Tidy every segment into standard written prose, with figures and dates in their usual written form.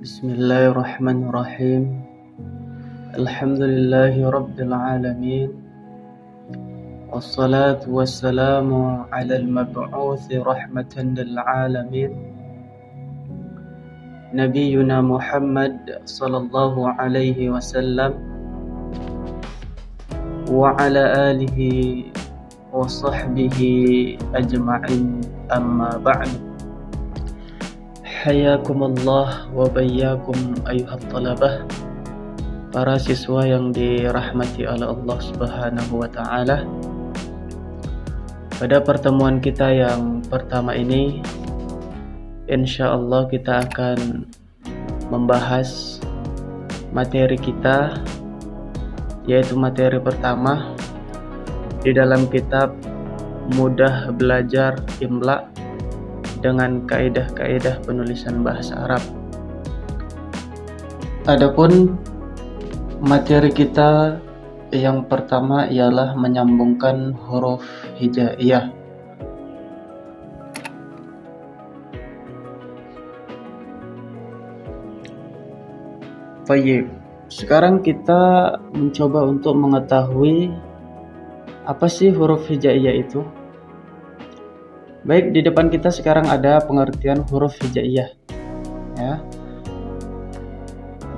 Bismillahirrahmanirrahim. Alhamdulillahi rabbil alamin. Wassalatu wassalamu ala al-mab'uthi rahmatan lil alamin. Nabiyyuna Muhammad sallallahu alaihi wasallam wa ala alihi wa sahbihi ajma'in, amma ba'du. Hayakumullah wa bayyakum ayuhat talabah, para siswa yang dirahmati oleh Allah Subhanahu wa taala. Pada pertemuan kita yang pertama ini, insyaallah kita akan membahas materi kita, yaitu materi pertama di dalam kitab Mudah Belajar Imla dengan kaidah-kaidah penulisan bahasa Arab. Adapun materi kita yang pertama ialah menyambungkan huruf hijaiyah. Baik, sekarang kita mencoba untuk mengetahui apa sih huruf hijaiyah itu. Baik, di depan kita sekarang ada pengertian huruf hijaiyah, ya.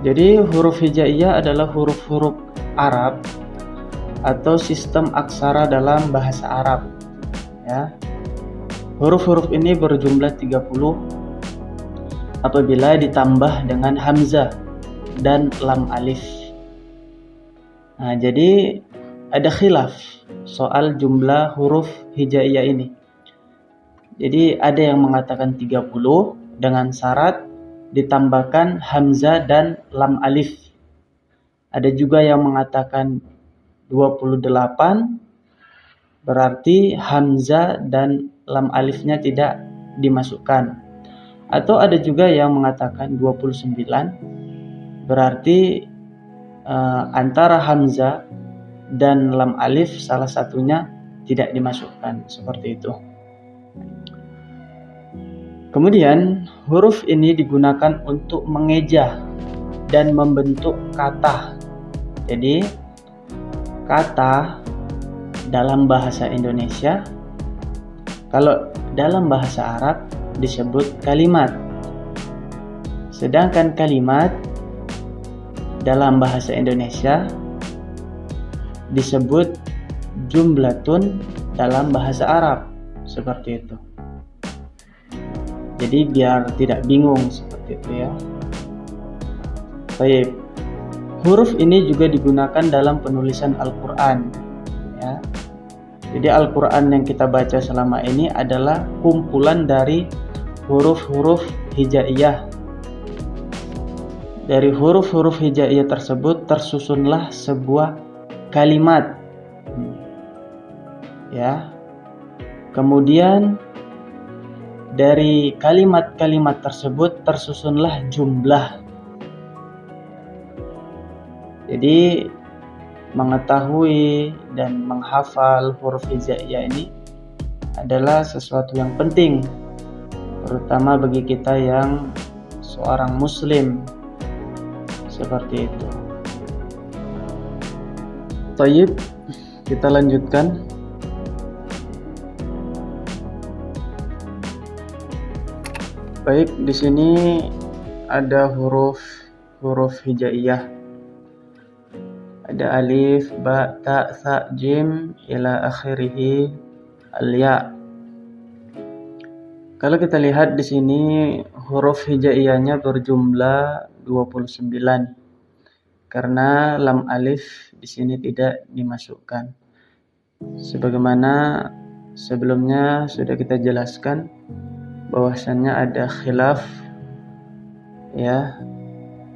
Jadi huruf hijaiyah adalah huruf-huruf Arab atau sistem aksara dalam bahasa Arab, ya. Huruf-huruf ini berjumlah 30 apabila ditambah dengan hamzah dan lam alif. Nah, jadi ada khilaf soal jumlah huruf hijaiyah ini. Jadi ada yang mengatakan 30 dengan syarat ditambahkan hamzah dan lam alif. Ada juga yang mengatakan 28 berarti hamzah dan lam alifnya tidak dimasukkan. Atau ada juga yang mengatakan 29 berarti antara hamzah dan lam alif salah satunya tidak dimasukkan, seperti itu. Kemudian huruf ini digunakan untuk mengeja dan membentuk kata. Jadi kata dalam bahasa Indonesia, kalau dalam bahasa Arab disebut kalimat. Sedangkan kalimat dalam bahasa Indonesia disebut jumlatun dalam bahasa Arab, seperti itu. Jadi biar tidak bingung seperti itu, ya. Baik. Huruf ini juga digunakan dalam penulisan Al-Qur'an, ya. Jadi Al-Qur'an yang kita baca selama ini adalah kumpulan dari huruf-huruf hijaiyah. Dari huruf-huruf hijaiyah tersebut tersusunlah sebuah kalimat, ya. Kemudian dari kalimat-kalimat tersebut tersusunlah jumlah. Jadi mengetahui dan menghafal huruf hijaiyah ini adalah sesuatu yang penting, terutama bagi kita yang seorang muslim, seperti itu. Baik, kita lanjutkan. Baik, di sini ada huruf hijaiyah. Ada alif, ba, ta, tha, jim ila akhirih al-ya. Kalau kita lihat di sini huruf hijaiyahnya berjumlah 29. Karena lam alif di sini tidak dimasukkan. Sebagaimana sebelumnya sudah kita jelaskan bahwasannya ada khilaf, ya,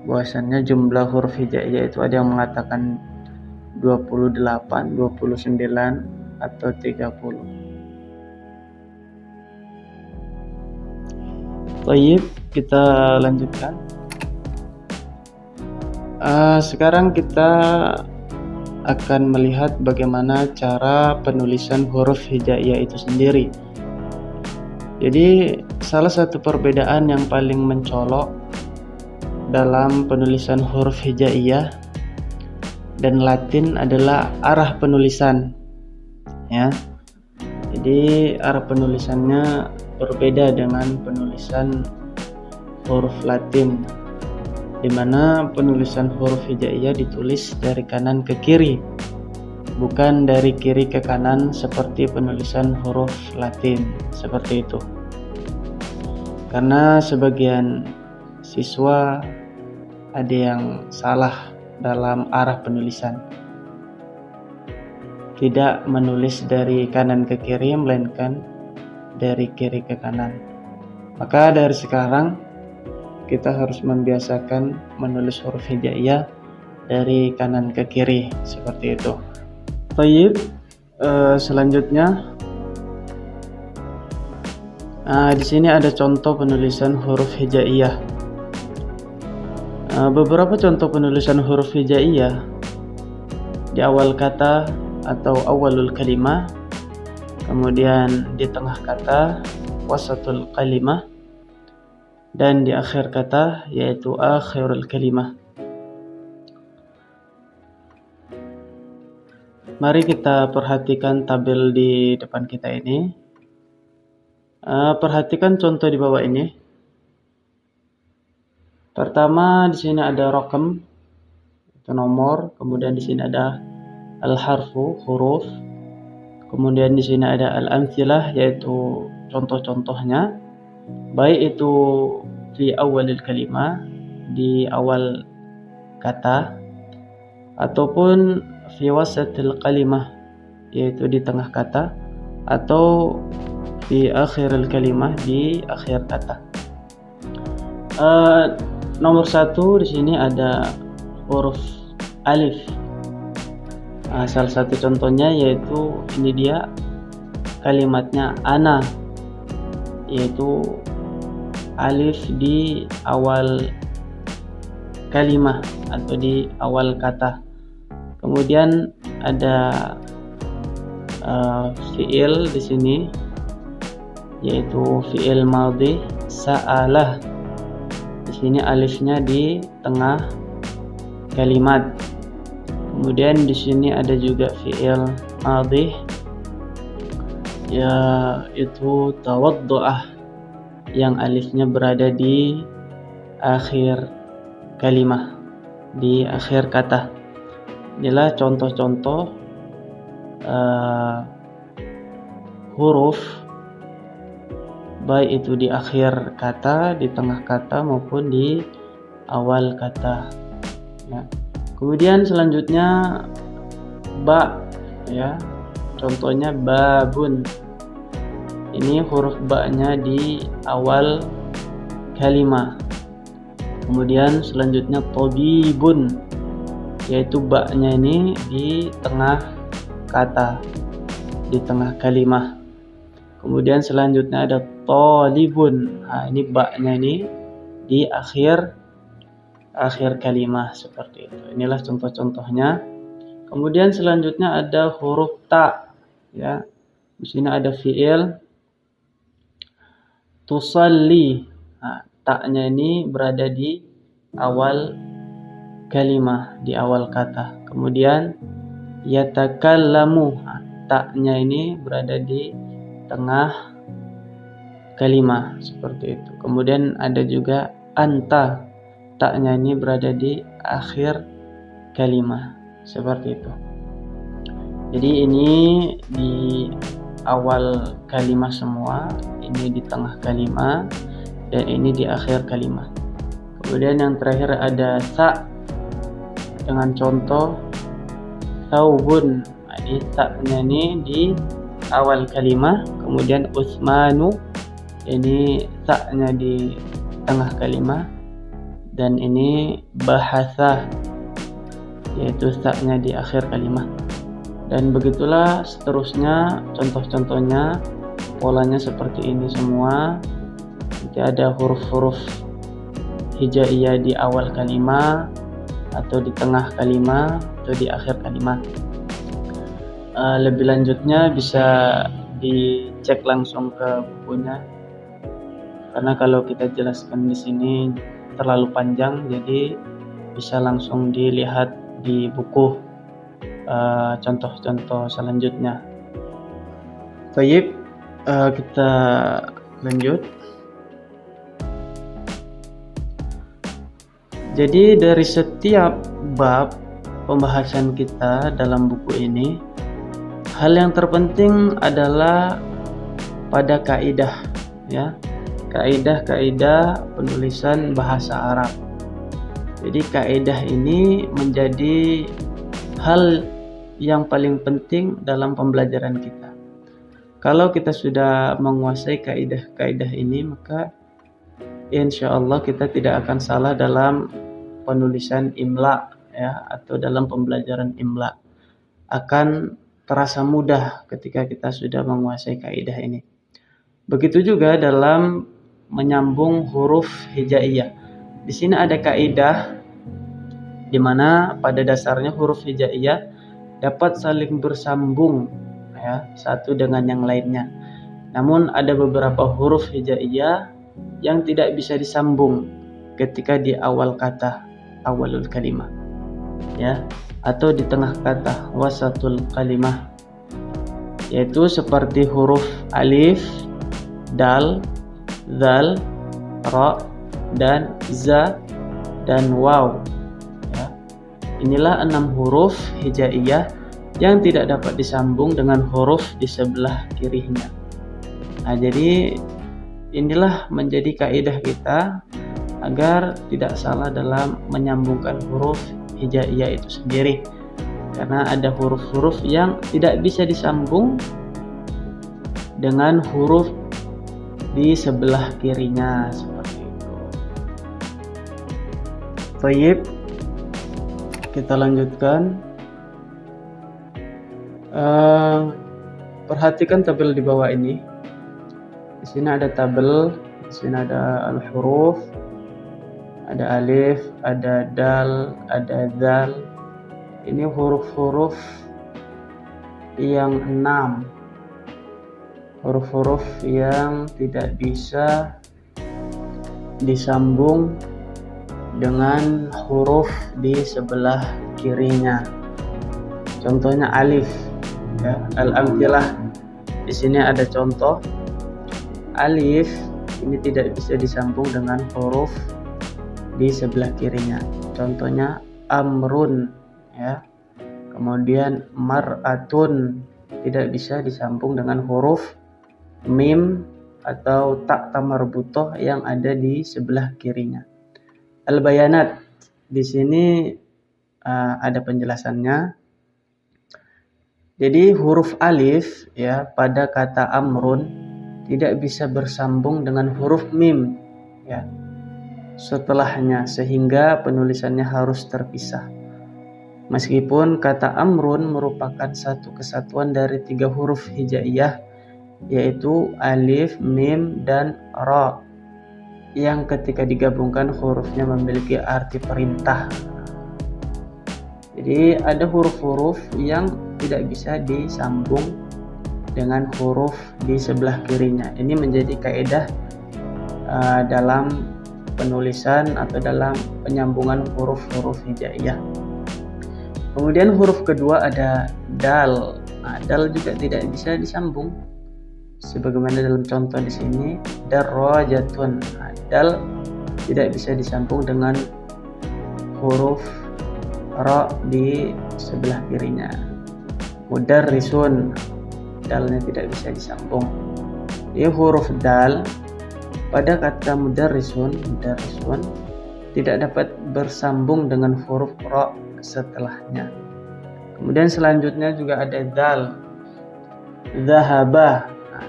bahwasannya jumlah huruf hijaiyah itu ada yang mengatakan 28, 29 atau 30. Baik, kita lanjutkan. Sekarang kita akan melihat bagaimana cara penulisan huruf hijaiyah itu sendiri. Jadi salah satu perbedaan yang paling mencolok dalam penulisan huruf hijaiyah dan Latin adalah arah penulisan, ya. Jadi arah penulisannya berbeda dengan penulisan huruf Latin, di mana penulisan huruf hijaiyah ditulis dari kanan ke kiri, bukan dari kiri ke kanan seperti penulisan huruf Latin, seperti itu. Karena sebagian siswa ada yang salah dalam arah penulisan, tidak menulis dari kanan ke kiri, melainkan dari kiri ke kanan. Maka dari sekarang kita harus membiasakan menulis huruf hijaiyah dari kanan ke kiri, seperti itu. Baik, selanjutnya di sini ada contoh penulisan huruf hijaiyah. Beberapa contoh penulisan huruf hijaiyah di awal kata atau awalul kalimah, kemudian di tengah kata wasatul kalimah, dan di akhir kata yaitu akhirul kalimah. Mari kita perhatikan tabel di depan kita ini. Perhatikan contoh di bawah ini. Pertama, di sini ada raqam, itu nomor, kemudian di sini ada al-harfu, huruf, kemudian di sini ada al-amthilah, yaitu contoh-contohnya, baik itu fi awalil kalimah, di awal kata, ataupun fi wasatil kalimah, yaitu di tengah kata, atau fi akhiril kalimah, di akhir kata. Nomor 1 di sini ada huruf alif. Salah satu contohnya yaitu ini dia kalimatnya ana, yaitu alif di awal kalimah atau di awal kata. Kemudian ada fiil di sini, yaitu fiil madhi sa'alah. Di sini alifnya di tengah kalimat. Kemudian di sini ada juga fiil madhi, yaitu tawaddu'ah, yang alifnya berada di akhir kalimah, di akhir kata. Inilah contoh-contoh huruf, baik itu di akhir kata, di tengah kata, maupun di awal kata. Ya. Kemudian selanjutnya ba, ya. Contohnya babun. Ini huruf ba-nya di awal kalimah. Kemudian selanjutnya tabibun, yaitu ba-nya ini di tengah kata, di tengah kalimah. Kemudian selanjutnya ada talibun. Ini ba-nya ini di akhir kalimah, seperti itu. Inilah contoh-contohnya. Kemudian selanjutnya ada huruf ta, ya. Di sini ada fiil tusalli. Ta-nya ini berada di awal kalimah, di awal kata. Kemudian yatakallamu. Ta-nya ini berada di tengah kalimah, seperti itu. Kemudian ada juga anta. Ta-nya ini berada di akhir kalimah, seperti itu. Jadi ini di awal kalimah semua, ini di tengah kalimah, dan ini di akhir kalimah. Kemudian yang terakhir ada sa, dengan contoh saubun. Ini sa-nya ini di awal kalimah. Kemudian Utsmanu, ini sa-nya di tengah kalimah, dan ini bahasa, yaitu sa-nya di akhir kalimah. Dan begitulah seterusnya contoh-contohnya, polanya seperti ini semua. Nanti ada huruf-huruf hijaiyah di awal kalimat, atau di tengah kalimat, atau di akhir kalimat. Lebih lanjutnya bisa dicek langsung ke bukunya, karena kalau kita jelaskan di sini terlalu panjang, jadi bisa langsung dilihat di buku contoh-contoh selanjutnya. Baik, kita lanjut. Jadi dari setiap bab pembahasan kita dalam buku ini, hal yang terpenting adalah pada kaidah, ya, kaidah-kaidah penulisan bahasa Arab. Jadi kaidah ini menjadi hal yang paling penting dalam pembelajaran kita. Kalau kita sudah menguasai kaidah-kaidah ini, maka insya Allah kita tidak akan salah dalam penulisan imla, ya, atau dalam pembelajaran imla. Akan terasa mudah ketika kita sudah menguasai kaidah ini. Begitu juga dalam menyambung huruf hijaiyah. Di sini ada kaidah di mana pada dasarnya huruf hijaiyah dapat saling bersambung, ya, satu dengan yang lainnya. Namun ada beberapa huruf hijaiyah yang tidak bisa disambung ketika di awal kata, awalul kalimah, ya, atau di tengah kata, wasatul kalimah, yaitu seperti huruf alif, dal, zal, ra, dan za, dan waw. Ya. Inilah 6 huruf hijaiyah yang tidak dapat disambung dengan huruf di sebelah kirinya. Nah, jadi inilah menjadi kaidah kita agar tidak salah dalam menyambungkan huruf hijaiyah itu sendiri. Karena ada huruf-huruf yang tidak bisa disambung dengan huruf di sebelah kirinya, seperti itu. Baik, kita lanjutkan. Perhatikan tabel di bawah ini. Di sini ada tabel, di sini ada al-huruf, ada alif, ada dal, ada zal. Ini huruf-huruf yang 6. Huruf-huruf yang tidak bisa disambung dengan huruf di sebelah kirinya. Contohnya alif, ya, al-amthilah. Di sini ada contoh. Alif ini tidak bisa disambung dengan huruf di sebelah kirinya. Contohnya amrun, ya. Kemudian mar'atun tidak bisa disambung dengan huruf mim atau tak tamarbutoh yang ada di sebelah kirinya. Al-bayanat, di sini ada penjelasannya. Jadi huruf alif, ya, pada kata amrun tidak bisa bersambung dengan huruf mim, ya, setelahnya, sehingga penulisannya harus terpisah. Meskipun kata amrun merupakan satu kesatuan dari 3 huruf hijaiyah, yaitu alif, mim, dan ra, yang ketika digabungkan hurufnya memiliki arti perintah. Jadi ada huruf-huruf yang tidak bisa disambung dengan huruf di sebelah kirinya. Ini menjadi kaidah dalam penulisan atau dalam penyambungan huruf-huruf hijaiyah. Kemudian huruf kedua ada dal. Nah, dal juga tidak bisa disambung. Sebagaimana dalam contoh di sini, darajatun. Nah, dal tidak bisa disambung dengan huruf ra di sebelah kirinya. Mudarrisun, dalnya tidak bisa disambung. Ini huruf dal pada kata mudarrisun tidak dapat bersambung dengan huruf ra setelahnya. Kemudian selanjutnya juga ada dal, zahaba. Nah,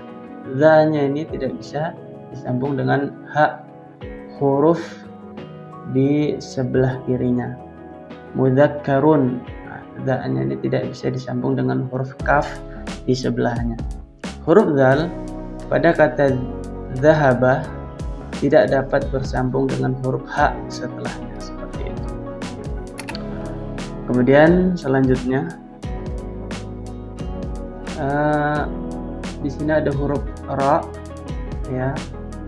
za-nya ini tidak bisa disambung dengan ha, huruf di sebelah kirinya. Mudzakkarun, nah, za-nya ini tidak bisa disambung dengan huruf kaf di sebelahnya. Huruf zal pada kata zahaba tidak dapat bersambung dengan huruf ha setelahnya, seperti itu. Kemudian selanjutnya di sini ada huruf ra, ya.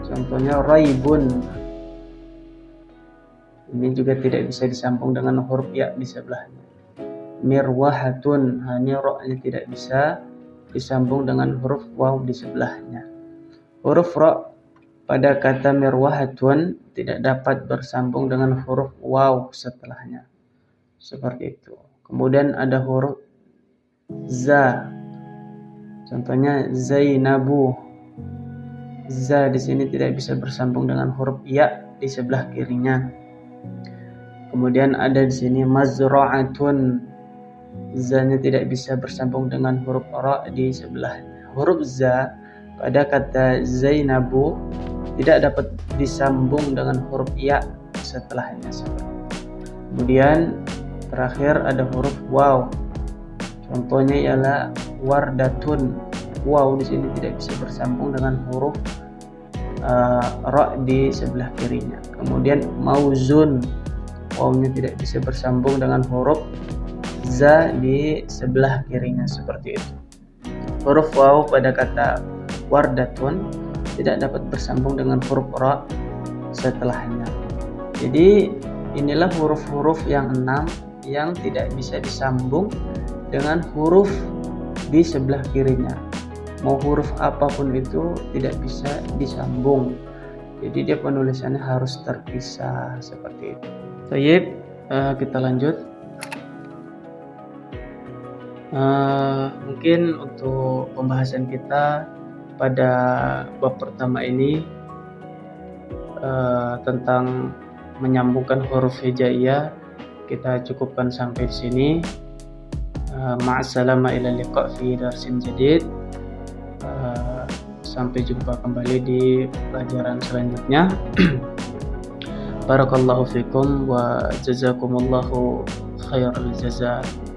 Contohnya raibun. Ini juga tidak bisa disambung dengan huruf ya di sebelahnya. Mirwahatun, ini ra-nya tidak bisa disambung dengan huruf waw di sebelahnya. Huruf ra pada kata mirwahatun tidak dapat bersambung dengan huruf waw setelahnya. Seperti itu. Kemudian ada huruf za. Contohnya Zainabu. Za di sini tidak bisa bersambung dengan huruf ya di sebelah kirinya. Kemudian ada di sini mazra'atun. Za-nya tidak bisa bersambung dengan huruf ra di sebelahnya. Huruf za pada kata Zainabu tidak dapat disambung dengan huruf ya setelahnya. Kemudian terakhir ada huruf waw. Contohnya ialah wardatun. Waw di sini tidak bisa bersambung dengan huruf ra di sebelah kirinya. Kemudian mauzun. Wawnya tidak bisa bersambung dengan huruf za di sebelah kirinya, seperti itu. Huruf waw pada kata wardatun tidak dapat bersambung dengan huruf ra setelahnya. Jadi inilah huruf-huruf yang 6 yang tidak bisa disambung dengan huruf di sebelah kirinya. Mau huruf apapun itu tidak bisa disambung. Jadi dia penulisannya harus terpisah seperti itu. Baik, kita lanjut. Mungkin untuk pembahasan kita pada bab pertama ini tentang menyambungkan huruf hijaiyah kita cukupkan sampai di sini. Ma'assalama ila liqa fi darsin jadid. Sampai jumpa kembali di pelajaran selanjutnya. Barakallahu fikum wa jazakumullahu khairal jazaa.